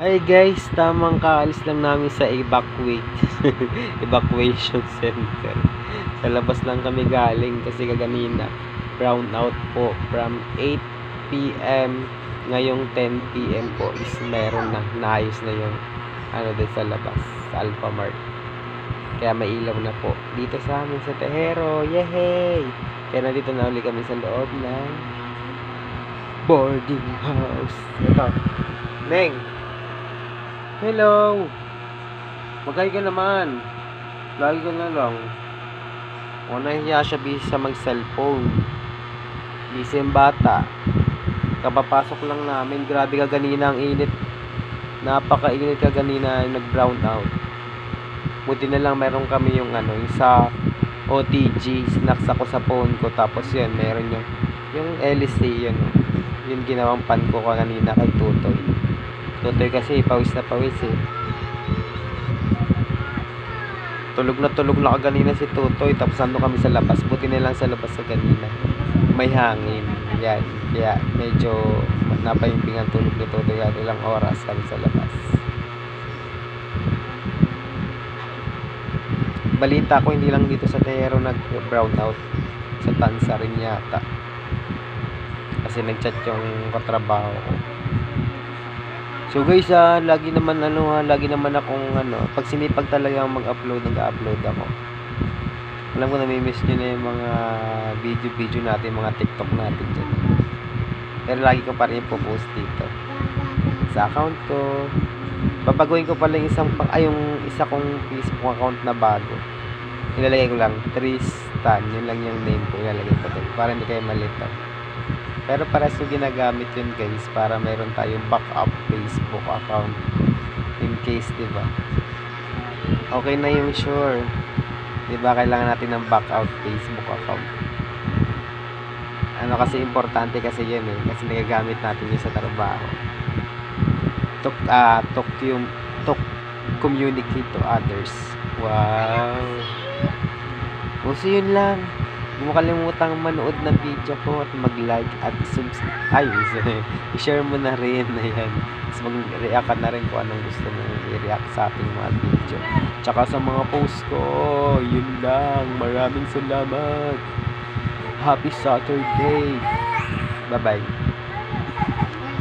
Hi guys, tamang kaalis lang namin sa evacuation center. Sa labas lang kami galing kasi kaganina brown out po from 8 p.m. ngayong 10 p.m. po is meron na naayos na yung din sa labas sa Alphamart. Kaya may ilaw na po dito sa amin sa Tejero. Yehey! Kaya nandito na ulit kami sa loob ng boarding house. Ito, Neng! Hello! Magay ka naman. Lagi ka na lang. O nahiya siya busy sa mag-cellphone. Busy yung bata. Kapapasok lang namin. Grabe ka ganina ang init. Napaka-init ka ganina. Nag-brown out. Buti na lang meron kami yung yung sa OTG. Snacks ako sa phone ko. Tapos yun, meron yung LC yun. Yung ginawang pan ko kanina kay Tutoy. Tutoy kasi pawis na pawis eh. Tulog na kaganina si Tutoy. Tapos ando kami sa labas. Buti na lang sa labas sa ganina. May hangin. Yan. Kaya medyo napaimbingan tulog ni Tutoy. Kaya ilang oras kami sa labas. Balita ko hindi lang dito sa Tejero nag-brown out. Sa Tansa rin yata. Kasi nag-chat yung katrabaho ko. So guys, lagi naman akong pag sinipag talaga mag-upload, nag-upload ako. Alam ko nami-miss niyo na yung mga video natin, mga TikTok natin dyan. Pero lagi ko pa rin po-post dito sa account ko. Babaguhin ko pala yung isa kong Facebook account na bago. Ilalagay ko lang Tristan, yun lang yung name ko, ilalagay ko doon para hindi kayo malito. Pero pares yung ginagamit yun guys para meron tayong backup Facebook account in case, diba? Okay na yung sure. Diba kailangan natin ng backup Facebook account. Kasi importante kasi yun eh. Kasi nagagamit natin yun sa trabaho. To communicate to others. Wow. So yun lang. Huwag mo kalimutang manood ng video ko at mag-like at i-share mo na rin. Ayan. Tapos mag-react ka na rin kung anong gusto mo i-react sa ating mga video. Tsaka sa mga post ko. Yun lang. Maraming salamat. Happy Saturday. Bye-bye.